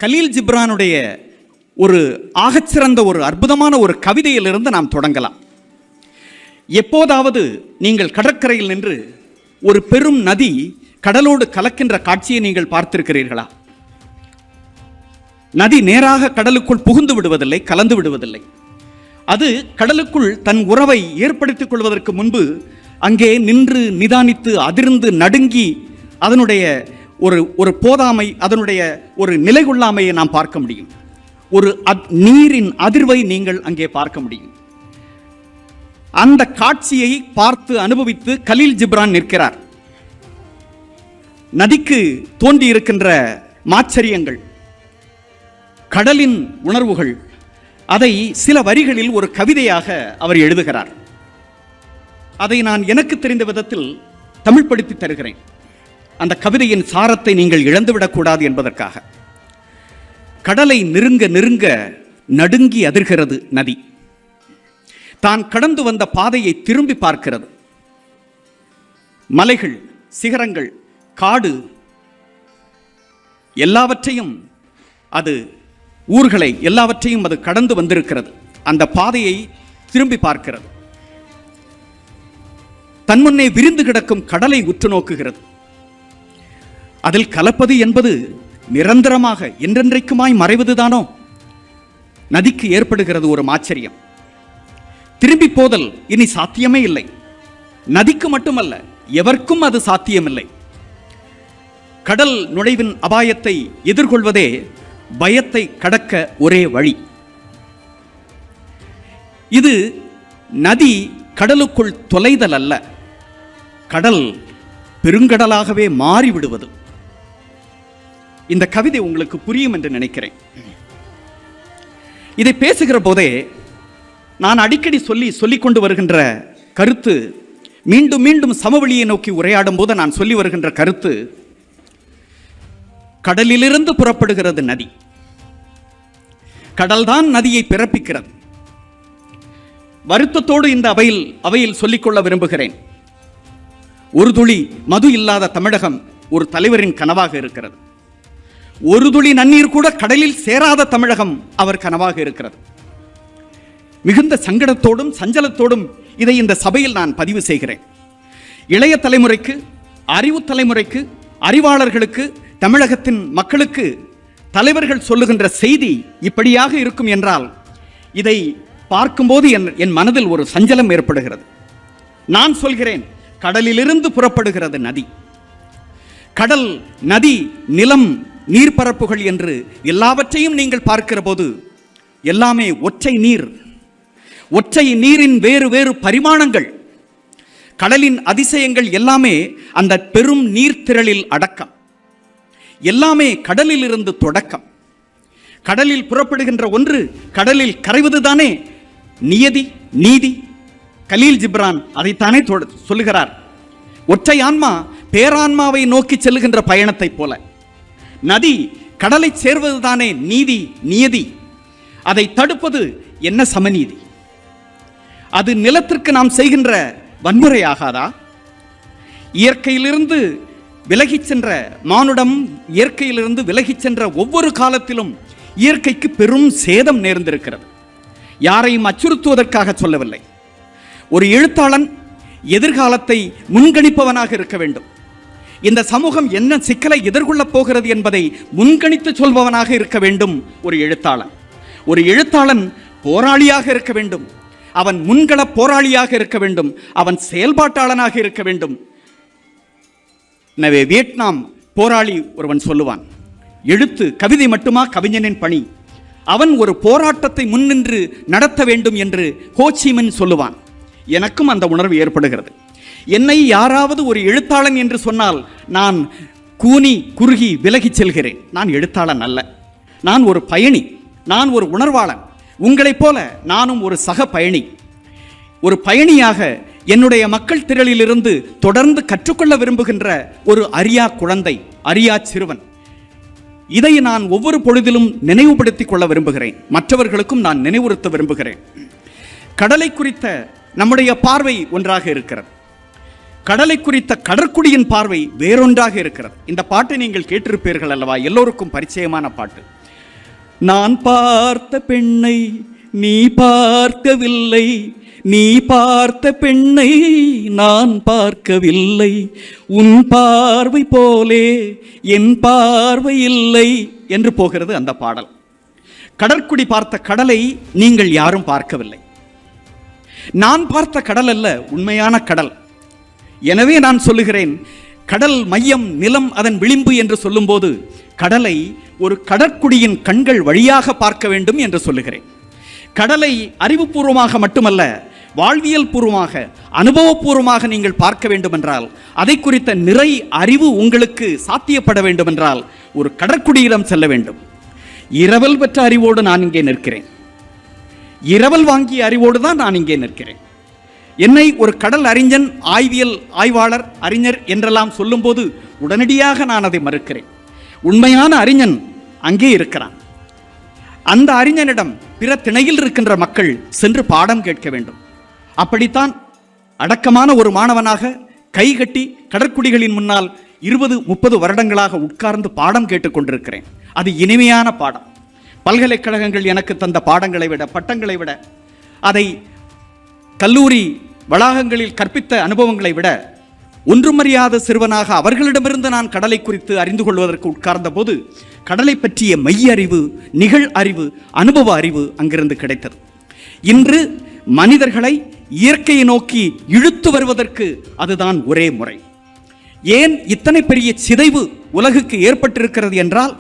கலீல் ஜிப்ரானுடைய ஒரு ஆகச்சிறந்த ஒரு அற்புதமான ஒரு கவிதையிலிருந்து நாம் தொடங்கலாம். எப்போதாவது நீங்கள் கடற்கரையில் நின்று ஒரு பெரும் நதி கடலோடு கலக்கின்ற காட்சியை நீங்கள் பார்த்திருக்கிறீர்களா? நதி நேராக கடலுக்குள் புகுந்து விடுவதில்லை, கலந்து விடுவதில்லை. அது கடலுக்குள் தன் உறவை ஏற்படுத்திக் கொள்வதற்கு முன்பு அங்கே நின்று நிதானித்து அதிர்ந்து நடுங்கி அதனுடைய ஒரு போதாமை, அதனுடைய ஒரு நிலைகொள்ளாமையை நாம் பார்க்க முடியும். ஒரு நீரின் அதிர்வை நீங்கள் அங்கே பார்க்க முடியும். அந்த காட்சியை பார்த்து அனுபவித்து கலீல் ஜிப்ரான் நிற்கிறார். நதிக்கு தோன்றி இருக்கின்ற மாச்சரியங்கள், கடலின் உணர்வுகள், அதை சில வரிகளில் ஒரு கவிதையாக அவர் எழுதுகிறார். அதை நான் எனக்கு தெரிந்த விதத்தில் தமிழ்படுத்தி தருகிறேன். அந்த கவிதையின் சாரத்தை நீங்கள் இழந்துவிடக்கூடாது என்பதற்காக. கடலை நெருங்க நெருங்க நடுங்கி அதிர்கிறது நதி. தான் கடந்து வந்த பாதையை திரும்பி பார்க்கிறது. மலைகள், சிகரங்கள், காடு, எல்லாவற்றையும் அது ஊர்களை எல்லாவற்றையும் அது கடந்து வந்திருக்கிறது. அந்த பாதையை திரும்பி பார்க்கிறது. தன் முன்னே விரிந்து கிடக்கும் கடலை உற்று நோக்குகிறது. அதில் கலப்பது என்பது நிரந்தரமாக என்றென்றைக்குமாய் மறைவதுதானோ? நதிக்கு ஏற்படுகிறது ஒரு ஆச்சரியம். திரும்பி போதல் இனி சாத்தியமே இல்லை. நதிக்கு மட்டுமல்ல, எவர்க்கும் அது சாத்தியமில்லை. கடல் நுழைவின் அபாயத்தை எதிர்கொள்வதே பயத்தை கடக்க ஒரே வழி. இது நதி கடலுக்குள் தொலைதல் அல்ல, கடல் பெருங்கடலாகவே மாறிவிடுவது. இந்த கவிதை உங்களுக்கு புரியும் என்று நினைக்கிறேன். இதை பேசுகிற போதே நான் அடிக்கடி சொல்லிக் கொண்டு வருகின்ற கருத்து, மீண்டும் மீண்டும் சமவெளியை நோக்கி உரையாடும் போது நான் சொல்லி வருகின்ற கருத்து, கடலிலிருந்து புறப்படுகிறது நதி. கடல்தான் நதியை பிறப்பிக்கிறது. வருத்தத்தோடு இந்த அவையில் சொல்லிக்கொள்ள விரும்புகிறேன். ஒரு துளி மது இல்லாத தமிழகம் ஒரு தலைவரின் கனவாக இருக்கிறது. ஒரு துளி நன்னீர் கூட கடலில் சேராத தமிழகம் அவர் கனவாக இருக்கிறது. மிகுந்த சங்கடத்தோடும் சஞ்சலத்தோடும் இதை இந்த சபையில் நான் பதிவு செய்கிறேன். இளைய தலைமுறைக்கு, அறிவு தலைமுறைக்கு, அறிவாளர்களுக்கு, தமிழகத்தின் மக்களுக்கு தலைவர்கள் சொல்லுகின்ற செய்தி இப்படியாக இருக்கும் என்றால் இதை பார்க்கும்போது என் மனதில் ஒரு சஞ்சலம் ஏற்படுகிறது. நான் சொல்கிறேன், கடலிலிருந்து புறப்படுகிறது நதி. கடல், நதி, நிலம், நீர்ப்பரப்புகள் என்று எல்லாவற்றையும் நீங்கள் பார்க்கிற போது எல்லாமே ஒற்றை நீர், ஒற்றை நீரின் வேறு வேறு பரிமாணங்கள். கடலின் அதிசயங்கள் எல்லாமே அந்த பெரும் நீர்த்திரளில் அடக்கம். எல்லாமே கடலில் இருந்து தொடக்கம். கடலில் புறப்படுகின்ற ஒன்று கடலில் கரைவதுதானே நியதி, நீதி. கலீல் ஜிப்ரான் அதைத்தானே சொல்லுகிறார். ஒற்றை ஆன்மா பேரான்மாவை நோக்கி செல்லுகின்ற பயணத்தை போல நதி கடலை சேர்வதுதானே நீதி, நியதி. அதை தடுப்பது என்ன சமநீதி? அது நிலத்திற்கு நாம் செய்கின்ற வன்முறை ஆகாதா? இயற்கையிலிருந்து விலகிச் சென்ற மானுடம், இயற்கையிலிருந்து விலகிச் சென்ற ஒவ்வொரு காலத்திலும் இயற்கைக்கு பெரும் சேதம் நேர்ந்திருக்கிறது. யாரையும் அச்சுறுத்துவதற்காக சொல்லவில்லை. ஒரு எழுத்தாளன் எதிர்காலத்தை முன்கணிப்பவனாக இருக்க வேண்டும். இந்த சமூகம் என்ன சிக்கலை எதிர்கொள்ளப் போகிறது என்பதை முன்கணித்து சொல்பவனாக இருக்க வேண்டும் ஒரு எழுத்தாளன். ஒரு எழுத்தாளன் போராளியாக இருக்க வேண்டும். அவன் முன்கள போராளியாக இருக்க வேண்டும். அவன் செயல்பாட்டாளனாக இருக்க வேண்டும். எனவே வியட்நாம் போராளி ஒருவன் சொல்லுவான், எழுத்து கவிதை மட்டுமா கவிஞனின் பணி? அவன் ஒரு போராட்டத்தை முன்னின்று நடத்த வேண்டும் என்று ஹோச்சிமின் சொல்லுவான். எனக்கும் அந்த உணர்வு ஏற்படுகிறது. என்னை யாராவது ஒரு எழுத்தாளன் என்று சொன்னால் நான் கூனி குறுகி விலகிச் செல்கிறேன். நான் எழுத்தாளன் அல்ல, நான் ஒரு பயணி, நான் ஒரு உணர்வாளன். உங்களைப் போல நானும் ஒரு சக பயணி. ஒரு பயணியாக என்னுடைய மக்கள் திரளிலிருந்து தொடர்ந்து கற்றுக்கொள்ள விரும்புகின்ற ஒரு அரியா குழந்தை, அரியா சிறுவன். இதை நான் ஒவ்வொரு பொழுதிலும் நினைவுபடுத்திக் கொள்ள விரும்புகிறேன். மற்றவர்களுக்கும் நான் நினைவுறுத்த விரும்புகிறேன். கடலை குறித்த நம்முடைய பார்வை ஒன்றாக இருக்கிறது. கடலை குறித்த கடற்குடியின் பார்வை வேறொன்றாக இருக்கிறது. இந்த பாட்டை நீங்கள் கேட்டிருப்பீர்கள் அல்லவா? எல்லோருக்கும் பரிச்சயமான பாட்டு. நான் பார்த்த பெண்ணை நீ பார்க்கவில்லை, நீ பார்த்த பெண்ணை நான் பார்க்கவில்லை, உன் பார்வை போலே என் பார்வை இல்லை என்று போகிறது அந்த பாடல். கடற்குடி பார்த்த கடலை நீங்கள் யாரும் பார்க்கவில்லை. நான் பார்த்த கடல் அல்ல உண்மையான கடல். எனவே நான் சொல்லுகிறேன், கடல் மையம் நிலம் அதன் விளிம்பு என்று சொல்லும்போது கடலை ஒரு கடற்குடியின் கண்கள் வழியாக பார்க்க வேண்டும் என்று சொல்லுகிறேன். கடலை அறிவுபூர்வமாக மட்டுமல்ல, வாழ்வியல் பூர்வமாக, அனுபவபூர்வமாக நீங்கள் பார்க்க வேண்டும் என்றால், அதை குறித்த நிறை அறிவு உங்களுக்கு சாத்தியப்பட வேண்டும் என்றால் ஒரு கடற்குடியிடம் செல்ல வேண்டும். இரவல் பெற்ற அறிவோடு நான் இங்கே நிற்கிறேன். இரவல் வாங்கிய அறிவோடு தான் நான் இங்கே நிற்கிறேன். என்னை ஒரு கடல் அறிஞன், ஆய்வியல் ஆய்வாளர், அறிஞர் என்றெல்லாம் சொல்லும்போது உடனடியாக நான் அதை மறுக்கிறேன். உண்மையான அறிஞன் அங்கே இருக்கிறான். அந்த அறிஞனிடம் பிற திணையில் இருக்கின்ற மக்கள் சென்று பாடம் கேட்க வேண்டும். அப்படித்தான் அடக்கமான ஒரு மாணவனாக கைகட்டி கடற்குடிகளின் முன்னால் 20-30 வருடங்களாக உட்கார்ந்து பாடம் கேட்டுக்கொண்டிருக்கிறேன். அது இனிமையான பாடம். பல்கலைக்கழகங்கள் எனக்கு தந்த பாடங்களை விட, பட்டங்களை விட, அதை கல்லூரி வளாகங்களில் கற்பித்த அனுபவங்களை விட, ஒன்றுமறியாத சிறுவனாக அவர்களிடமிருந்து நான் கடலை குறித்து அறிந்து கொள்வதற்கு உட்கார்ந்த போது கடலை பற்றிய மெய் அறிவு, நிகழ் அறிவு, அனுபவ அறிவு அங்கிருந்து கிடைத்தது. இன்று மனிதர்களை இயற்கையை நோக்கி இழுத்து வருவதற்கு அதுதான் ஒரே முறை. ஏன் இத்தனை பெரிய சிதைவு உலகுக்கு ஏற்பட்டிருக்கிறது என்றால்,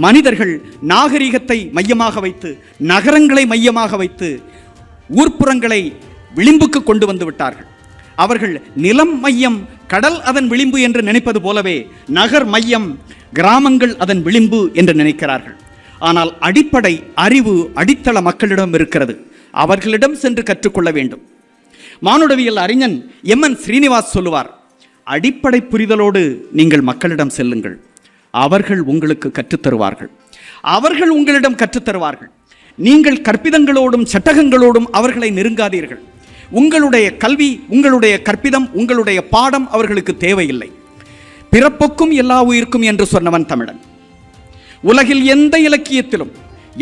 மனிதர்கள் நாகரிகத்தை மையமாக வைத்து, நகரங்களை மையமாக வைத்து, ஊர்ப்புறங்களை விளிம்புக்கு கொண்டு வந்து விட்டார்கள். அவர்கள் நிலம் மையம், கடல் அதன் விளிம்பு என்று நினைப்பது போலவே நகர் மையம், கிராமங்கள் அதன் விளிம்பு என்று நினைக்கிறார்கள். ஆனால் அடிப்படை அறிவு அடித்தள மக்களிடம் இருக்கிறது. அவர்களிடம் சென்று கற்றுக்கொள்ள வேண்டும். மானுடவியல் அறிஞன் எம்.என். ஸ்ரீனிவாஸ் சொல்லுவார், அடிப்படை புரிதலோடு நீங்கள் மக்களிடம் செல்லுங்கள், அவர்கள் உங்களுக்கு கற்றுத்தருவார்கள், அவர்கள் உங்களிடம் கற்றுத்தருவார்கள். நீங்கள் கற்பிதங்களோடும் சட்டகங்களோடும் அவர்களை நெருங்காதீர்கள். உங்களுடைய கல்வி, உங்களுடைய கற்பிதம், உங்களுடைய பாடம் அவர்களுக்கு தேவையில்லை. பிறப்புக்கும் எல்லா உயிர்க்கும் என்று சொன்னவன் தமிழன். உலகில் எந்த இலக்கியத்திலும்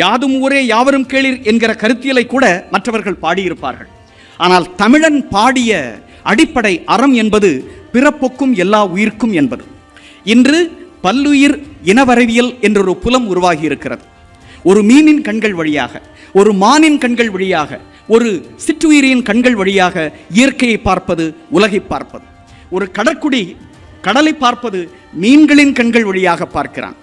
யாதும் ஊரே யாவரும் கேளீர் என்கிற கருத்தியலை கூட மற்றவர்கள் பாடியிருப்பார்கள். ஆனால் தமிழன் பாடிய அடிப்படை அறம் என்பது பிறப்புக்கும் எல்லா உயிர்க்கும் என்பது. இன்று பல்லுயிர் இனவரவியல் என்றொரு புலம் உருவாகி இருக்கிறது. ஒரு மீனின் கண்கள் வழியாக, ஒரு மானின் கண்கள் வழியாக, ஒரு சிற்றுயிரின் கண்கள் வழியாக இயற்கையை பார்ப்பது, உலகை பார்ப்பது. ஒரு கடற்குடி கடலை பார்ப்பது மீன்களின் கண்கள் வழியாக பார்க்கிறான்.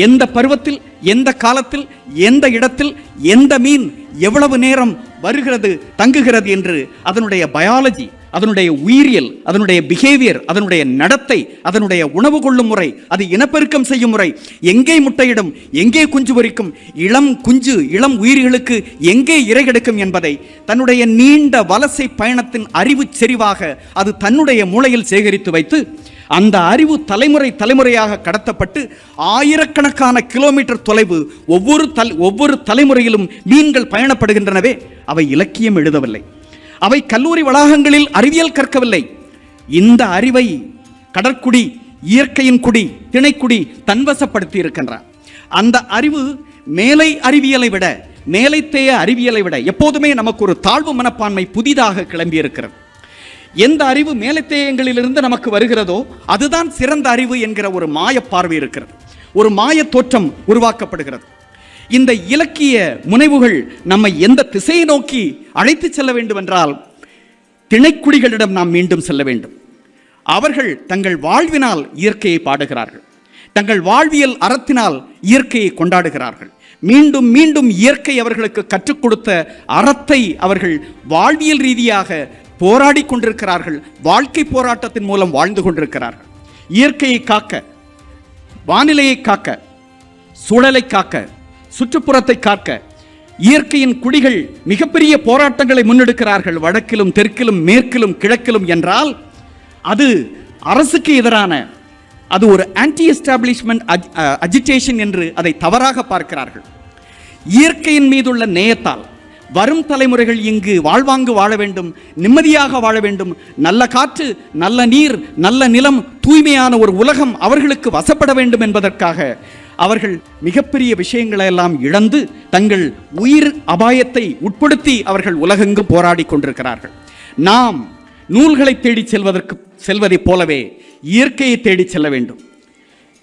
எந்த பருவத்தில், எந்த காலத்தில், எந்த இடத்தில், எந்த மீன் எவ்வளவு நேரம் வருகிறது, தங்குகிறது என்று அதனுடைய பயாலஜி, அதனுடைய உயிரியல், அதனுடைய பிஹேவியர், அதனுடைய நடத்தை, அதனுடைய உணவு கொள்ளும் முறை, அது இனப்பெருக்கம் செய்யும் முறை, எங்கே முட்டையிடும், எங்கே குஞ்சு பொரிக்கும், இளம் குஞ்சு இளம் உயிர்களுக்கு எங்கே இரை கிடைக்கும் என்பதை தன்னுடைய நீண்ட வலசை பயணத்தின் அறிவு செறிவாக அது தன்னுடைய மூளையில் சேகரித்து வைத்து, அந்த அறிவு தலைமுறை தலைமுறையாக கடத்தப்பட்டு ஆயிரக்கணக்கான கிலோமீட்டர் தொலைவு ஒவ்வொரு தலைமுறையிலும் மீன்கள் பயணப்படுகின்றனவே, அவை இலக்கியம் எழுதவில்லை, அவை கல்லூரி வளாகங்களில் அறிவியல் கற்கவில்லை. இந்த அறிவை கடற்குடி, இயற்கையின் குடி, திணைக்குடி தன்வசப்படுத்தி இருக்கின்றார். அந்த அறிவு மேலை அறிவியலை விட, மேலைத்தேய அறிவியலை விட எப்போதுமே நமக்கு ஒரு தாழ்வு மனப்பான்மை புதிதாக கிளம்பி இருக்கிறது. எந்த அறிவு மேலைத்தேயங்களிலிருந்து நமக்கு வருகிறதோ அதுதான் சிறந்த அறிவு என்கிற ஒரு மாய பார்வை இருக்கிறது. ஒரு மாய தோற்றம் உருவாக்கப்படுகிறது. இந்த இலக்கிய முனைவுகள் நம்மை எந்த திசையை நோக்கி அழைத்து செல்ல வேண்டும் என்றால், திணைக்குடிகளிடம் நாம் மீண்டும் செல்ல வேண்டும். அவர்கள் தங்கள் வாழ்வினால் இயற்கையை பாடுகிறார்கள், தங்கள் வாழ்வியல் அறத்தினால் இயற்கையை கொண்டாடுகிறார்கள். மீண்டும் மீண்டும் இயற்கை அவர்களுக்கு கற்றுக் கொடுத்த அறத்தை அவர்கள் வாழ்வியல் ரீதியாக போராடி கொண்டிருக்கிறார்கள். வாழ்க்கை போராட்டத்தின் மூலம் வாழ்ந்து கொண்டிருக்கிறார்கள். இயற்கையை காக்க, வானிலையை காக்க, சூழலை காக்க, சுற்றுப்புறத்தை காக்க இயற்கையின் குடிகள் மிகப்பெரிய போராட்டங்களை முன்னெடுக்கிறார்கள். வடக்கிலும் தெற்கிலும் மேற்கிலும் கிழக்கிலும் என்றால் அது அரசுக்கு எதிரான, அது ஒரு ஆன்டி எஸ்டாப்ளிஷ்மெண்ட் அஜிடேஷன் என்று அதை தவறாக பார்க்கிறார்கள். இயற்கையின் மீதுள்ள நேயத்தால் வரும் தலைமுறைகள் இங்கு வாழ்வாங்கு வாழ வேண்டும், நிம்மதியாக வாழ வேண்டும், நல்ல காற்று, நல்ல நீர், நல்ல நிலம், தூய்மையான ஒரு உலகம் அவர்களுக்கு வசப்பட வேண்டும் என்பதற்காக அவர்கள் மிகப்பெரிய விஷயங்களை எல்லாம் இழந்து தங்கள் உயிர் அபாயத்தை உட்படுத்தி அவர்கள் உலகெங்கும் போராடி கொண்டிருக்கிறார்கள். நாம் நூல்களை தேடி செல்வதைப் போலவே இயற்கையை தேடி செல்ல வேண்டும்,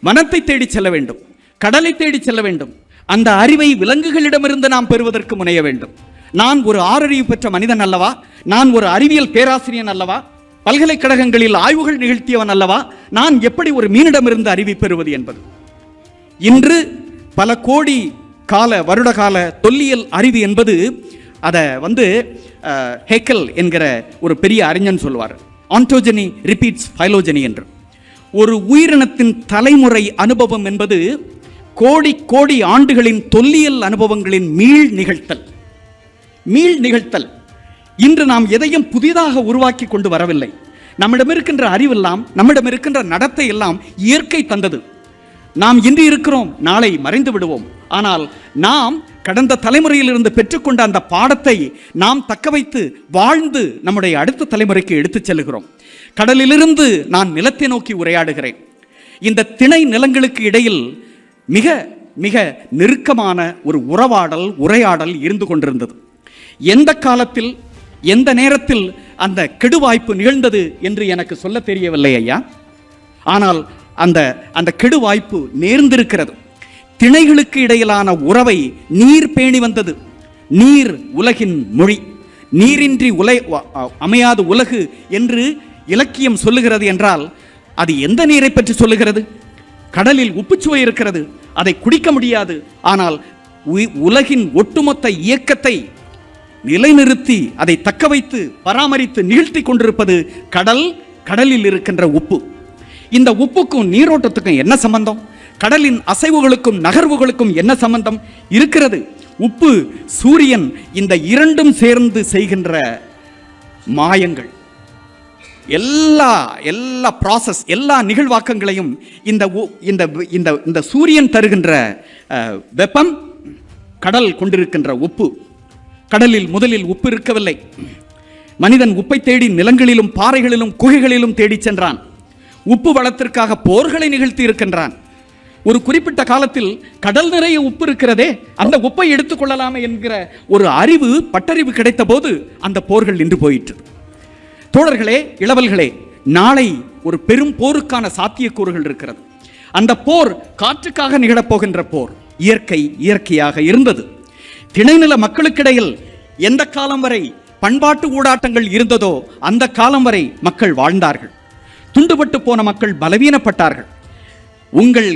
வனத்தை தேடி செல்ல வேண்டும், கடலை தேடி செல்ல வேண்டும். அந்த அறிவை விலங்குகளிடமிருந்து நாம் பெறுவதற்கு முனைய வேண்டும். நான் ஒரு ஆறறிவு பெற்ற மனிதன் அல்லவா? நான் ஒரு அறிவியல் பேராசிரியன் அல்லவா? பல்கலைக்கழகங்களில் ஆய்வுகள் நிகழ்த்தியவன் அல்லவா? நான் எப்படி ஒரு மீனிடமிருந்து அறிவை பெறுவது என்பது இன்று பல கோடி வருட கால தொல்லியல் அறிவு என்பது அதை ஹேக்கல் என்கிற ஒரு பெரிய அறிஞன் சொல்வார், ஆன்டோஜெனி ரிப்பீட்ஸ் ஃபைலோஜெனி என்று. ஒரு உயிரினத்தின் தலைமுறை அனுபவம் என்பது கோடி கோடி ஆண்டுகளின் தொல்லியல் அனுபவங்களின் மீள் நிகழ்த்தல். இன்று நாம் எதையும் புதிதாக உருவாக்கி கொண்டு வரவில்லை. நம்மிடம் இருக்கின்ற அறிவெல்லாம், நம்மிடம் இருக்கின்ற நடத்தை எல்லாம் இயற்கை தந்தது. நாம் இன்று இருக்கிறோம், நாளை மறைந்து விடுவோம். ஆனால் நாம் கடந்த தலைமுறையிலிருந்து பெற்றுக்கொண்ட அந்த பாடத்தை நாம் தக்க வைத்து வாழ்ந்து நம்முடைய அடுத்த தலைமுறைக்கு எடுத்துச் செல்கிறோம். கடலிலிருந்து நான் நிலத்தை நோக்கி உரையாடுகிறேன். இந்த திணை நிலங்களுக்கு இடையில் மிக மிக நெருக்கமான ஒரு உரையாடல் இருந்து கொண்டிருந்தது. எந்த காலத்தில் எந்த நேரத்தில் அந்த கெடுவாய்ப்பு நிகழ்ந்தது என்று எனக்கு சொல்ல தெரியவில்லை ஐயா. ஆனால் அந்த கெடுவாய்ப்பு நேர்ந்திருக்கிறது. திணைகளுக்கு இடையிலான உறவை நீர் பேணி வந்தது. நீர் உலகின் மொழி, நீரின்றி அமையாது உலகு என்று இலக்கியம் சொல்லுகிறது என்றால் அது எந்த நீரை பற்றி சொல்லுகிறது? கடலில் உப்புச்சுவை இருக்கிறது, அதை குடிக்க முடியாது. ஆனால் உலகின் ஒட்டுமொத்த இயக்கத்தை நிலைநிறுத்தி அதை தக்க வைத்து பராமரித்து நிகழ்த்தி கொண்டிருப்பது கடலில் இருக்கின்ற உப்பு. இந்த உப்புக்கும் நீரோட்டத்துக்கும் என்ன சம்பந்தம்? கடலின் அசைவுகளுக்கும் நகர்வுகளுக்கும் என்ன சம்பந்தம் இருக்கிறது? உப்பு, சூரியன், இந்த இரண்டும் சேர்ந்து செய்கின்ற மாயங்கள், எல்லா ப்ராசஸ், எல்லா நிகழ்வாக்கங்களையும் இந்த சூரியன் தருகின்ற வெப்பம், கடல் கொண்டிருக்கின்ற உப்பு. கடலில் முதலில் உப்பு இருக்கவில்லை. மனிதன் உப்பை தேடி நிலங்களிலும் பாறைகளிலும் குகைகளிலும் தேடி சென்றான். உப்பு வளத்திற்காக போர்களை நிகழ்த்தி இருக்கின்றான். ஒரு குறிப்பிட்ட காலத்தில் கடல் நிறைய உப்பு இருக்கிறதே, அந்த உப்பை எடுத்துக்கொள்ளலாமே என்கிற ஒரு பட்டறிவு கிடைத்த போது அந்த போர்கள் நின்று போயிற்று. தோழர்களே, இளவல்களே, நாளை ஒரு பெரும் போருக்கான சாத்தியக்கூறுகள் இருக்கிறது. அந்த போர் காற்றுக்காக நிகழப்போகின்ற போர். இயற்கையாக இருந்தது. திணைநில மக்களுக்கிடையில் எந்த காலம் வரை பண்பாட்டு ஊடாட்டங்கள் இருந்ததோ அந்த காலம் வரை மக்கள் வாழ்ந்தார்கள். துண்டுபட்டு போன மக்கள் பலவீனப்பட்டார்கள். உங்கள்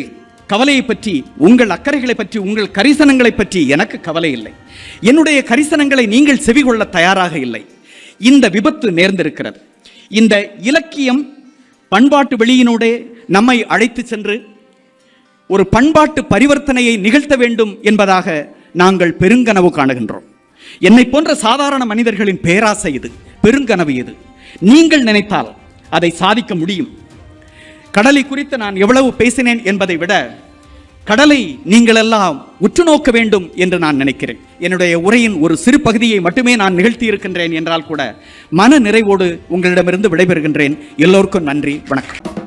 கவலையை பற்றி, உங்கள் அக்கறைகளை பற்றி, உங்கள் கரிசனங்களை பற்றி எனக்கு கவலை இல்லை. என்னுடைய கரிசனங்களை நீங்கள் செவிகொள்ள தயாராக இல்லை. இந்த விபத்து நேர்ந்திருக்கிறது. இந்த இலக்கியம் பண்பாட்டு வெளியினோடே நம்மை அழைத்து சென்று ஒரு பண்பாட்டு பரிவர்த்தனையை நிகழ்த்த வேண்டும் என்பதாக நாங்கள் பெருங்கனவு காணுகின்றோம். என்னை போன்ற சாதாரண மனிதர்களின் பேராசை இது, பெருங்கனவு இது. நீங்கள் நினைத்தால் அதை சாதிக்க முடியும். கடலை குறித்து நான் எவ்வளவு பேசினேன் என்பதை விட கடலை நீங்கள் எல்லாம் உற்று நோக்க வேண்டும் என்று நான் நினைக்கிறேன். என்னுடைய உரையின் ஒரு சிறு பகுதியை மட்டுமே நான் நிகழ்த்தி இருக்கின்றேன் என்றால் கூட மன நிறைவோடு உங்களிடமிருந்து விடைபெறுகின்றேன். எல்லோருக்கும் நன்றி, வணக்கம்.